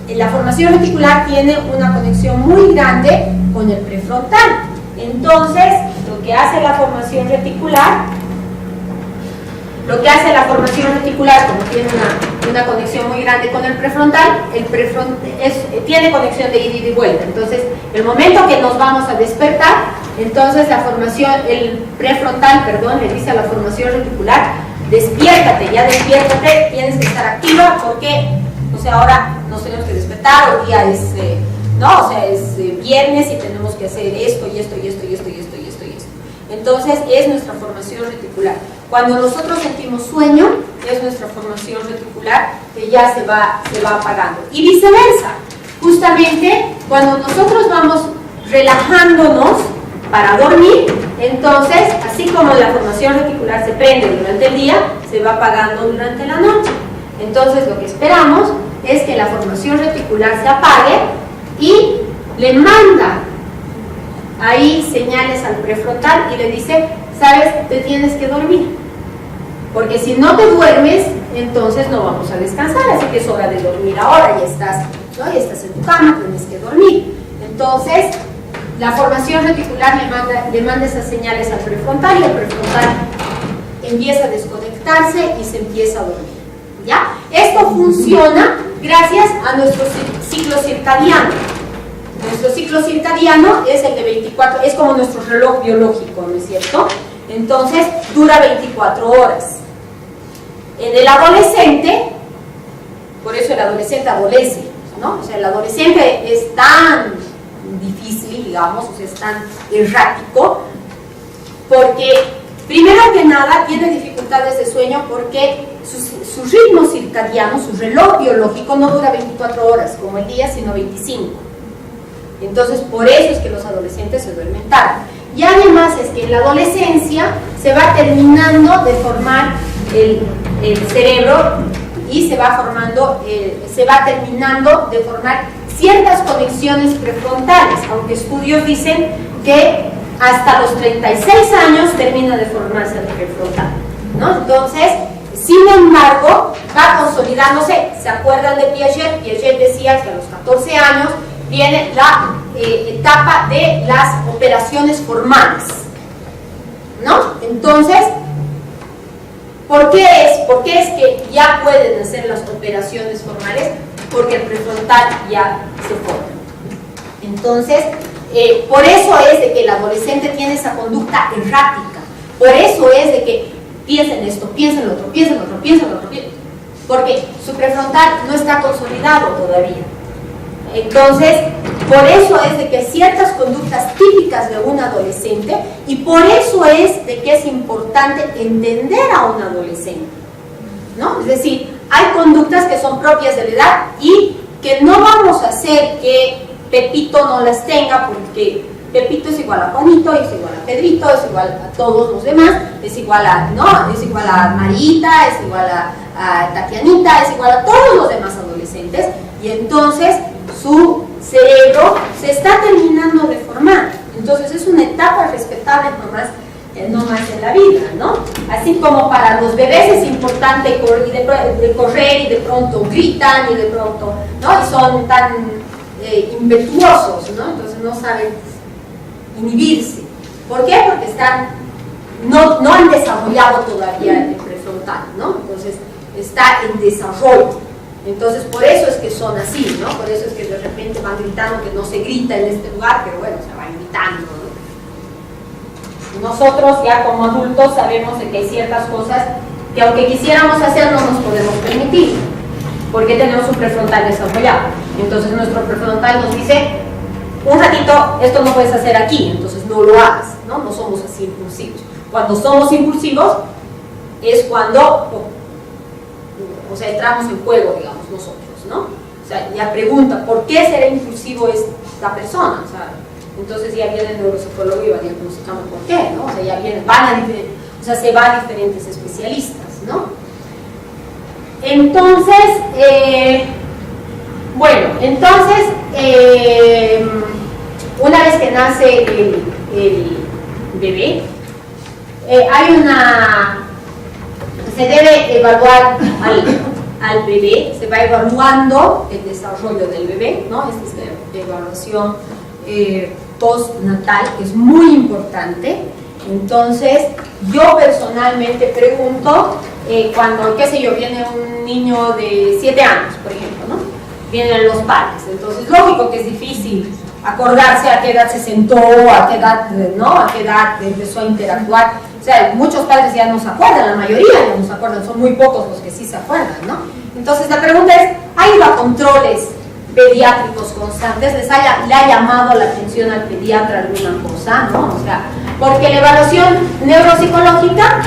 la formación reticular tiene una conexión muy grande con el prefrontal. Entonces, lo que hace la formación reticular, como tiene una conexión muy grande con el prefrontal tiene conexión de ida y de vuelta. Entonces, el momento que nos vamos a despertar, entonces el prefrontal, le dice a la formación reticular: despiértate, ya despiértate, tienes que estar activa porque, ahora nos tenemos que despertar, hoy día es, es viernes y tenemos que hacer esto y esto y esto y esto y esto y esto y esto. Entonces, es nuestra formación reticular. Cuando nosotros sentimos sueño, es nuestra formación reticular que ya se va apagando. Y viceversa, justamente cuando nosotros vamos relajándonos para dormir, entonces, así como la formación reticular se prende durante el día, se va apagando durante la noche. Entonces, lo que esperamos es que la formación reticular se apague y le manda ahí señales al prefrontal y le dice: sabes, te tienes que dormir, porque si no te duermes, entonces no vamos a descansar, así que es hora de dormir ahora, ya estás en tu cama, tienes que dormir. Entonces, la formación reticular le manda esas señales al prefrontal y el prefrontal empieza a desconectarse y se empieza a dormir, ¿ya? Esto funciona gracias a nuestro ciclo circadiano. Nuestro ciclo circadiano es el de 24, es como nuestro reloj biológico, ¿no es cierto? Entonces, dura 24 horas. En el adolescente, por eso el adolescente adolece, ¿no? O sea, el adolescente es tan difícil, digamos, es tan errático, porque, primero que nada, tiene dificultades de sueño porque su ritmo circadiano, su reloj biológico, no dura 24 horas como el día, sino 25. Entonces, por eso es que los adolescentes se duermen tarde. Y además es que en la adolescencia se va terminando de formar el cerebro y se va terminando de formar ciertas conexiones prefrontales, aunque estudios dicen que hasta los 36 años termina de formarse el prefrontal, ¿no? Entonces, sin embargo, va consolidándose. ¿Se acuerdan de Piaget? Piaget decía que a los 14 años viene la etapa de las operaciones formales, ¿no? Entonces, ¿por qué es que ya pueden hacer las operaciones formales? Porque el prefrontal ya se forma. Entonces, por eso es de que el adolescente tiene esa conducta errática. Por eso es de que piensa en esto, piensa en lo otro, piensa en lo otro, piensa en lo otro, porque su prefrontal no está consolidado todavía. Entonces, por eso es de que hay ciertas conductas típicas de un adolescente y por eso es de que es importante entender a un adolescente, ¿no? Es decir, hay conductas que son propias de la edad y que no vamos a hacer que Pepito no las tenga, porque Pepito es igual a Juanito, es igual a Pedrito, es igual a todos los demás, es igual a Marita, es igual a Tatianita, es igual a todos los demás adolescentes, y entonces su cerebro se está terminando de formar. Entonces es una etapa respetable no más en la vida, ¿no? Así como para los bebés es importante correr y de pronto gritan y de pronto, ¿no? Y son tan impetuosos, ¿no? Entonces no saben inhibirse. ¿Por qué? Porque no han desarrollado todavía el prefrontal, ¿no? Entonces está en desarrollo. Entonces por eso es que son así, ¿no? Por eso es que de repente van gritando, que no se grita en este lugar, pero bueno, se van gritando, ¿no? Nosotros ya como adultos sabemos de que hay ciertas cosas que aunque quisiéramos hacer no nos podemos permitir, porque tenemos un prefrontal desarrollado. Entonces nuestro prefrontal nos dice: un ratito, esto no puedes hacer aquí, entonces no lo hagas, ¿no? No somos así impulsivos. Cuando somos impulsivos es cuando, entramos en juego, digamos, nosotros, ¿no? O sea, ya pregunta, ¿por qué será impulsivo esta persona? O sea, entonces ya viene el neuropsicólogo y va diagnosticando por qué, ¿no? O sea, ya viene, se van a diferentes especialistas, ¿no? Entonces, una vez que nace el bebé, se debe evaluar al bebé, se va evaluando el desarrollo del bebé, ¿no? Esta es la evaluación postnatal, que es muy importante. Entonces, yo personalmente pregunto, cuando, qué sé yo, viene un niño de 7 años, por ejemplo, ¿no? Vienen los padres, entonces lógico que es difícil acordarse a qué edad se sentó, a qué edad, ¿no? A qué edad empezó a interactuar. O sea, muchos padres ya no se acuerdan, la mayoría ya no se acuerdan, son muy pocos los que sí se acuerdan, ¿no? Entonces la pregunta es, ¿ha ido a controles pediátricos constantes? ¿Le ha llamado la atención al pediatra alguna cosa, ¿no? O sea, porque la evaluación neuropsicológica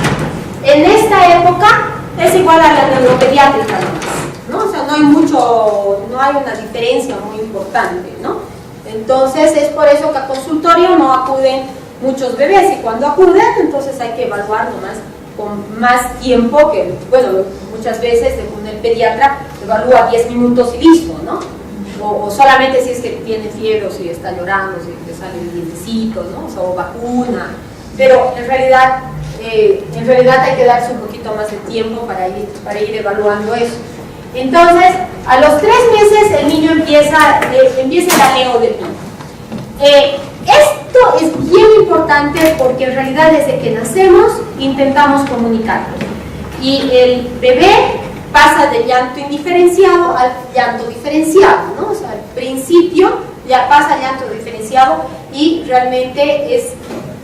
en esta época es igual a la neuropediátrica nomás, ¿no? O sea, no hay una diferencia muy importante, ¿no? Entonces es por eso que a consultorio no acuden muchos bebés, y cuando acuden entonces hay que evaluar nomás con más tiempo, que bueno, muchas veces según el pediatra evalúa 10 minutos y listo, ¿no? O solamente si es que tiene fiebre, o si está llorando, si le salen dientecitos, ¿no? O vacuna, pero en realidad hay que darse un poquito más de tiempo para ir evaluando eso. Entonces, a los 3 meses el niño empieza el aleo del niño. Esto es bien importante porque en realidad desde que nacemos intentamos comunicarnos. Y el bebé pasa del llanto indiferenciado al llanto diferenciado, ¿no? O sea, al principio ya pasa al llanto diferenciado, y realmente es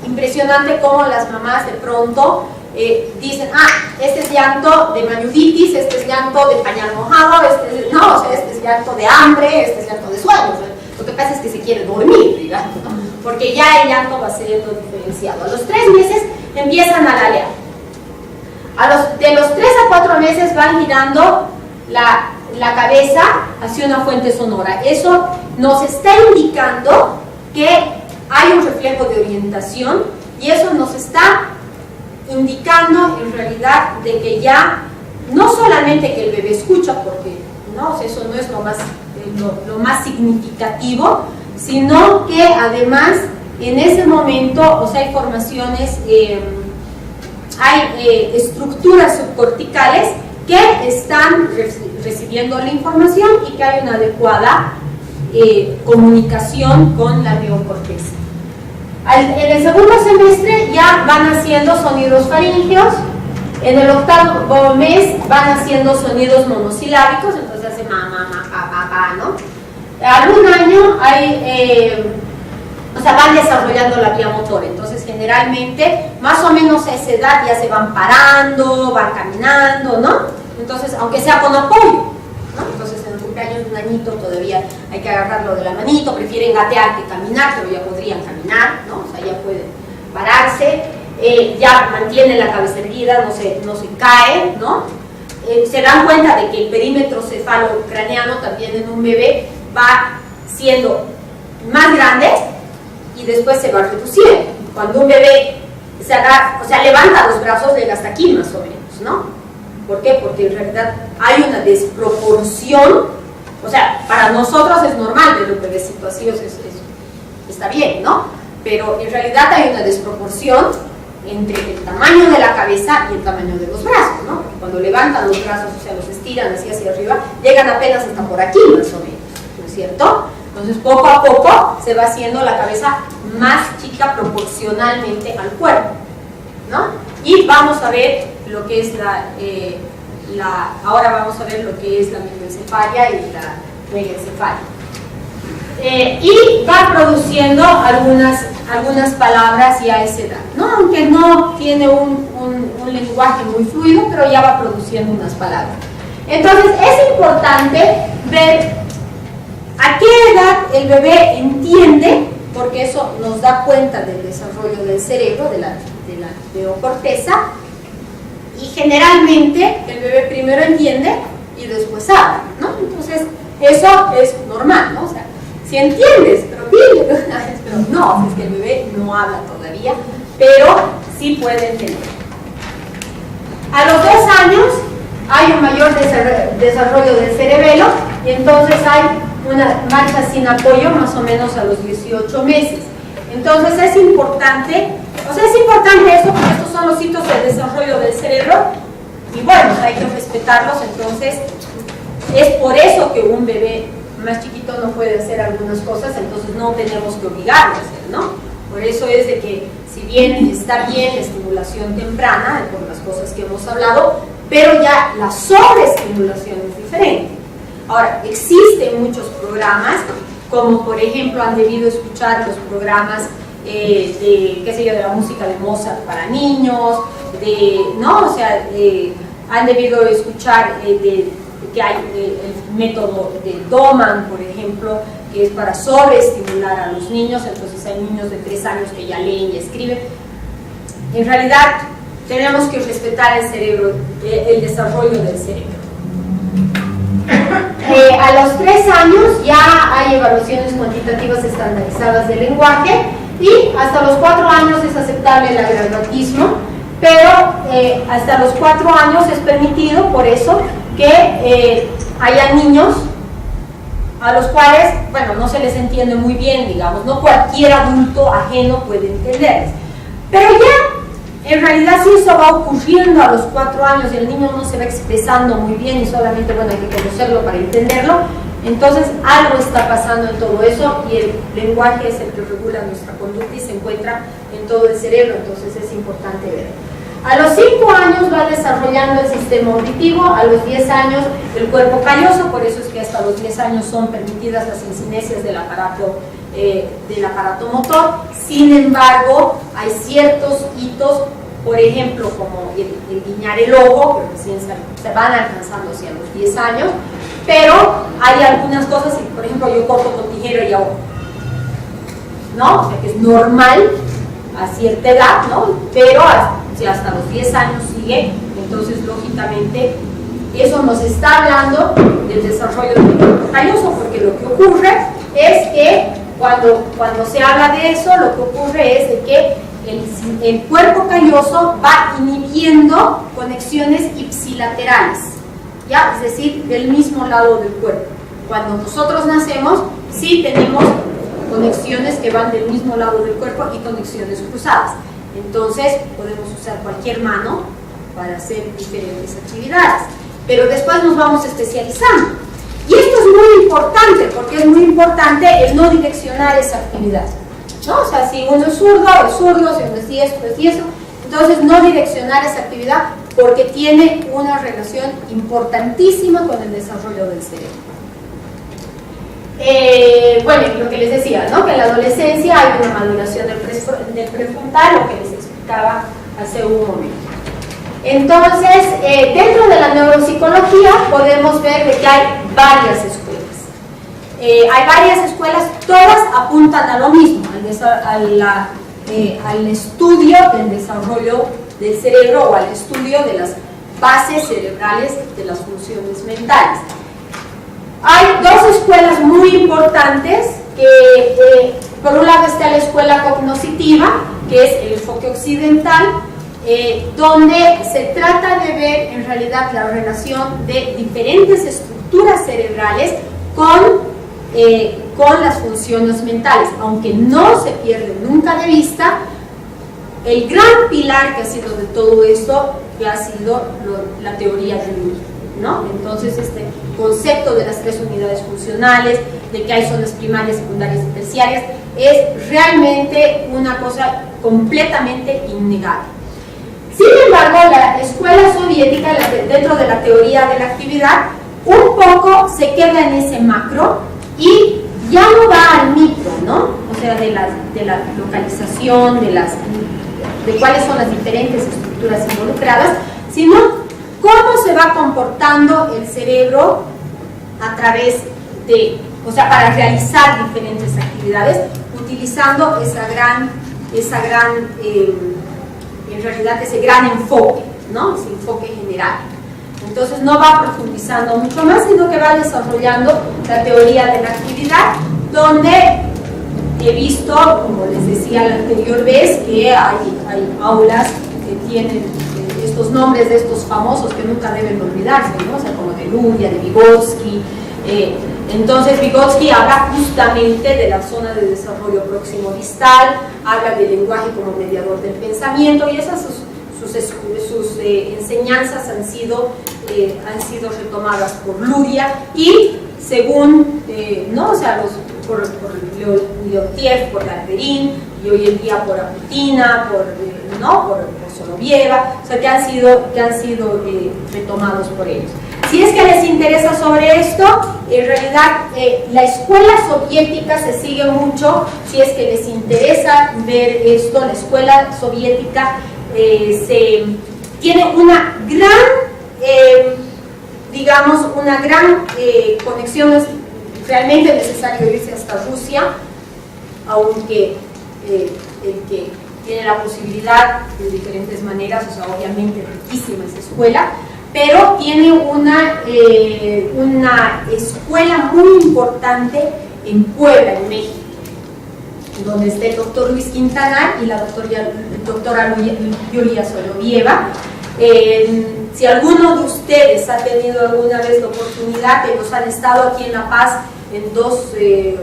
impresionante cómo las mamás de pronto dicen, este es llanto de mañuditis, este es llanto de pañal mojado, este es llanto de hambre, este es llanto de sueño. Lo que pasa es que se quiere dormir, digamos, ¿no? Porque ya el llanto va siendo diferenciado. A los 3 meses empiezan a lalear. De los 3 a 4 meses van girando la cabeza hacia una fuente sonora. Eso nos está indicando que hay un reflejo de orientación, y eso nos está indicando en realidad de que ya no solamente que el bebé escucha, porque no, o sea, eso no es lo más significativo, sino que además en ese momento, o sea, hay formaciones, hay estructuras subcorticales que están recibiendo la información, y que hay una adecuada comunicación con la neocorteza. En el segundo semestre ya van haciendo sonidos faríngeos. En el 8º mes van haciendo sonidos monosilábicos, entonces hace ma, ma, ma, pa, pa, ¿no? Al 1 año van desarrollando la vía motora. Entonces generalmente más o menos a esa edad ya se van parando, van caminando, ¿no? Entonces, aunque sea con apoyo, ¿no? Entonces en el cumpleaños de un añito todavía hay que agarrarlo de la manito, prefieren gatear que caminar, pero ya podrían caminar, ¿no? O sea, ya pueden pararse, ya mantienen la cabeza erguida, no se cae, ¿no? Se dan cuenta de que el perímetro cefalocraneano también en un bebé va siendo más grande y después se va reduciendo. Cuando un bebé levanta los brazos, llega hasta aquí más o menos, ¿no? ¿Por qué? Porque en realidad hay una desproporción. O sea, para nosotros es normal ver un bebecito así, está bien, ¿no? Pero en realidad hay una desproporción entre el tamaño de la cabeza y el tamaño de los brazos, ¿no? Porque cuando levantan los brazos, o sea, los estiran así hacia arriba, llegan apenas hasta por aquí más o menos, ¿no es cierto? Entonces poco a poco se va haciendo la cabeza más chica proporcionalmente al cuerpo, ¿no? Y vamos a ver lo que es ahora vamos a ver lo que es la microencefalia y la megaencefalia. Y va produciendo algunas palabras ya a esa edad, ¿no? Aunque no tiene un lenguaje muy fluido, pero ya va produciendo unas palabras. Entonces es importante ver a qué edad el bebé entiende, porque eso nos da cuenta del desarrollo del cerebro, de la neocorteza, y generalmente el bebé primero entiende y después habla, ¿no? Entonces eso es normal, ¿no? O sea, si entiendes, pero dile de una vez, pero no, es que el bebé no habla todavía, pero sí puede entender. A los 2 años hay un mayor desarrollo del cerebelo, y entonces hay una marcha sin apoyo más o menos a los 18 meses. Entonces es importante, eso porque estos son los hitos de desarrollo del cerebro, y bueno, hay que respetarlos. Entonces es por eso que un bebé más chiquito no puede hacer algunas cosas, entonces no tenemos que obligarlo a hacer, ¿no? Por eso es de que, si bien está bien la estimulación temprana, por las cosas que hemos hablado, pero ya la sobreestimulación es diferente. Ahora, existen muchos programas, como por ejemplo han debido escuchar los programas de, qué sé yo, de la música de Mozart para niños, ¿no? O sea, han debido escuchar que hay el método de Doman, por ejemplo, que es para sobreestimular a los niños. Entonces hay niños de 3 años que ya leen y escriben. En realidad tenemos que respetar el cerebro, el desarrollo del cerebro. A los 3 años ya hay evaluaciones cuantitativas estandarizadas del lenguaje, y hasta los 4 años es aceptable el agrandatismo, pero hasta los 4 años es permitido, por eso que haya niños a los cuales, bueno, no se les entiende muy bien, digamos, no cualquier adulto ajeno puede entenderles. Pero ya, en realidad, si eso va ocurriendo a los 4 años y el niño no se va expresando muy bien y solamente, bueno, hay que conocerlo para entenderlo, entonces algo está pasando en todo eso, y el lenguaje es el que regula nuestra conducta y se encuentra en todo el cerebro, entonces es importante ver. A los 5 años va desarrollando el sistema auditivo, a los 10 años el cuerpo calloso, por eso es que hasta los 10 años son permitidas las encinesias del aparato motor. Sin embargo, hay ciertos hitos, por ejemplo, como el guiñar el ojo, que recién se van alcanzando hacia los 10 años, pero hay algunas cosas, por ejemplo, yo corto con tijera y ahogo, ¿no? O sea, que es normal a cierta edad, ¿no? Pero si hasta los 10 años sigue, entonces lógicamente eso nos está hablando del desarrollo del cuerpo calloso, porque lo que ocurre es que cuando se habla de eso, lo que ocurre es de que el cuerpo calloso va inhibiendo conexiones ipsilaterales, ¿ya? Es decir, del mismo lado del cuerpo. Cuando nosotros nacemos, sí tenemos conexiones que van del mismo lado del cuerpo y conexiones cruzadas. Entonces podemos usar cualquier mano para hacer diferentes actividades, pero después nos vamos especializando. Y esto es muy importante, porque es muy importante el no direccionar esa actividad, ¿no? O sea, si uno es zurdo, si uno es diestro, es diestro. Entonces no direccionar esa actividad, porque tiene una relación importantísima con el desarrollo del cerebro. Bueno, lo que les decía, ¿no? Que en la adolescencia hay una maduración del prefrontal, lo que les explicaba hace un momento. Entonces, dentro de la neuropsicología podemos ver de que hay varias escuelas. Hay varias escuelas, todas apuntan a lo mismo, al estudio del desarrollo del cerebro, o al estudio de las bases cerebrales de las funciones mentales. Hay 2 escuelas muy importantes, que por un lado está la escuela cognoscitiva, que es el enfoque occidental, donde se trata de ver en realidad la relación de diferentes estructuras cerebrales con las funciones mentales, aunque no se pierde nunca de vista el gran pilar que ha sido de todo esto, que ha sido la teoría de Jung, ¿no? Entonces este concepto de las 3 unidades funcionales, de que hay zonas primarias, secundarias y terciarias, es realmente una cosa completamente innegable. Sin embargo, la escuela soviética, dentro de la teoría de la actividad, un poco se queda en ese macro y ya no va al micro, ¿no? O sea, de la localización, de cuáles son las diferentes estructuras involucradas, sino cómo se va comportando el cerebro a través de, o sea, para realizar diferentes actividades, utilizando en realidad ese gran enfoque, ¿no? Ese enfoque general. Entonces no va profundizando mucho más, sino que va desarrollando la teoría de la actividad, donde he visto, como les decía la anterior vez, que hay aulas que tienen estos nombres de estos famosos que nunca deben olvidarse, ¿no? O sea, como de Luria, de Vygotsky. Entonces Vygotsky habla justamente de la zona de desarrollo próximo distal, habla del lenguaje como mediador del pensamiento, y esas sus enseñanzas han sido retomadas por Luria, y según, ¿no? O sea, por Leontiev, por Galperín, y hoy en día por Aputina, por Solovieva, o sea, que han sido retomados por ellos. Si es que les interesa sobre esto, en realidad la escuela soviética se sigue mucho. Si es que les interesa ver esto, la escuela soviética tiene una gran, digamos, una gran conexión. Es realmente necesario irse hasta Rusia, aunque el que tiene la posibilidad de diferentes maneras, o sea, obviamente riquísima esa escuela, pero tiene una escuela muy importante en Puebla, en México, donde está el doctor Luis Quintanar y la doctora Yulia Solovieva. Si alguno de ustedes ha tenido alguna vez la oportunidad, ellos han estado aquí en La Paz en 2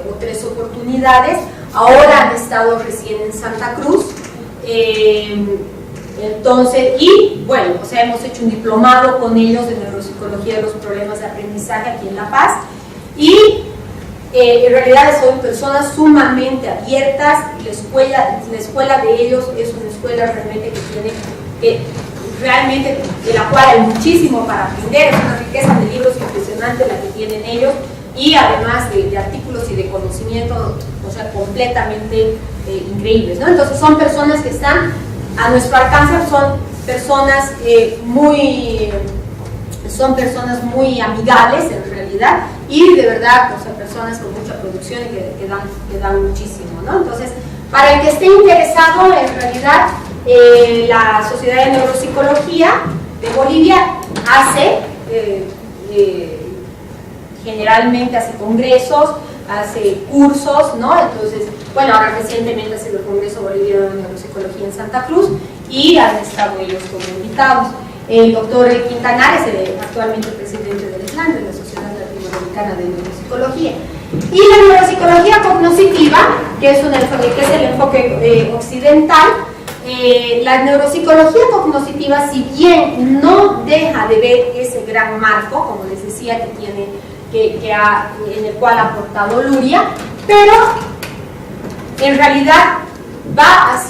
o 3 oportunidades, ahora han estado recién en Santa Cruz. Entonces, y bueno, o sea, hemos hecho un diplomado con ellos de neuropsicología de los problemas de aprendizaje aquí en La Paz, y en realidad son personas sumamente abiertas. La escuela de ellos es una escuela realmente realmente de la cual hay muchísimo para aprender, es una riqueza de libros impresionante la que tienen ellos, y además de artículos y de conocimiento, o sea, completamente increíbles, ¿no? Entonces son personas que están a nuestro alcance, son personas muy amigables en realidad, y de verdad, o sea, personas con mucha producción y que dan muchísimo, ¿no? Entonces, para el que esté interesado, en realidad la Sociedad de Neuropsicología de Bolivia generalmente hace congresos, hace cursos, ¿no? Entonces, bueno, ahora recientemente ha sido el Congreso Boliviano de Neuropsicología en Santa Cruz, y han estado ellos como invitados. El doctor Quintanar es actualmente presidente del SLAN, de la Sociedad Latinoamericana de Neuropsicología. Y la neuropsicología cognoscitiva, que es el enfoque occidental, la neuropsicología cognoscitiva, si bien no deja de ver ese gran marco, como les decía, en el cual ha aportado Luria, pero en realidad va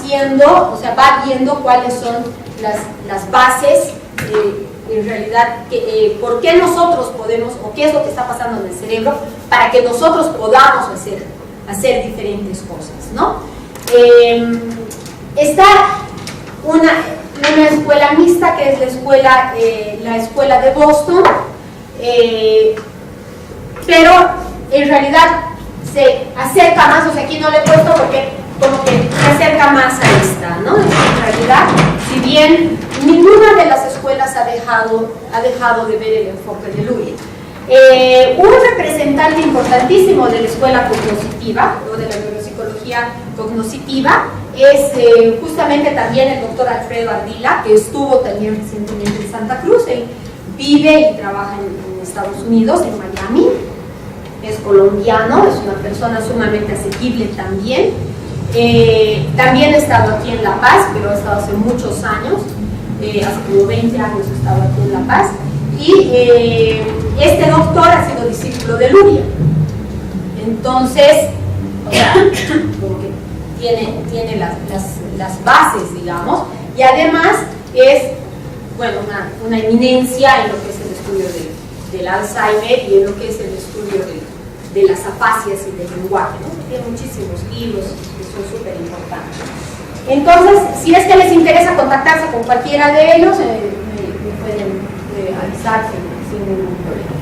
viendo cuáles son las bases, en realidad, por qué nosotros podemos, o qué es lo que está pasando en el cerebro, para que nosotros podamos hacer diferentes cosas, ¿no? Está una escuela mixta, que es la escuela de Boston, pero en realidad se acerca más, o sea, aquí no le he puesto porque como que se acerca más a esta, ¿no? En realidad, si bien ninguna de las escuelas ha dejado de ver el enfoque de Luria. Un representante importantísimo de la escuela cognoscitiva, o de la neuropsicología cognoscitiva, es justamente también el doctor Alfredo Ardila, que estuvo también recientemente en Santa Cruz. Él vive y trabaja en Estados Unidos, en Miami, es colombiano, es una persona sumamente asequible también. También ha estado aquí en La Paz, pero ha estado hace muchos años, hace como 20 años ha estado aquí en La Paz, y este doctor ha sido discípulo de Luria. Entonces, o sea, como que tiene las bases, digamos, y además es, bueno, una eminencia en lo que es el estudio del Alzheimer y en lo que es el estudio de las afasias y del lenguaje, ¿no? Tiene muchísimos libros que son súper importantes. Entonces, si es que les interesa contactarse con cualquiera de ellos, me pueden avisar sin ningún problema.